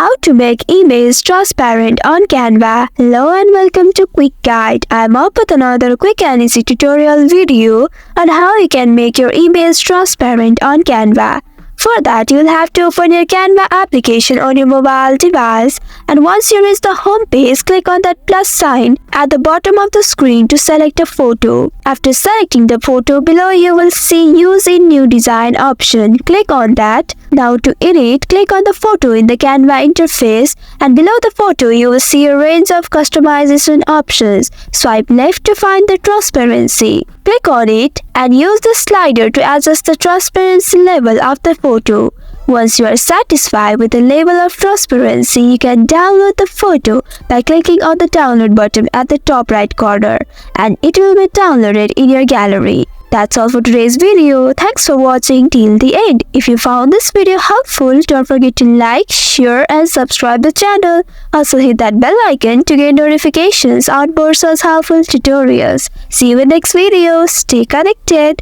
How to make image transparent on Canva. Hello and welcome to Quick Guide. I'm up with another quick and easy tutorial video on how you can make your image transparent on Canva. For that, you'll have to open your Canva application on your mobile device, and once you reach the home page, click on that plus sign at the bottom of the screen to select a photo. After selecting the photo, below you will see Use in New Design option. Click on that. Now to edit, click on the photo in the Canva interface, and below the photo you will see a range of customization options. Swipe left to find the transparency. Click on it and use the slider to adjust the transparency level of the photo. Once you are satisfied with the level of transparency, you can download the photo by clicking on the download button at the top right corner, and it will be downloaded in your gallery. That's all for today's video. Thanks for watching till the end. If you found this video helpful, don't forget to like, share and subscribe the channel. Also hit that bell icon to get notifications on more such helpful tutorials. See you in the next video. Stay connected.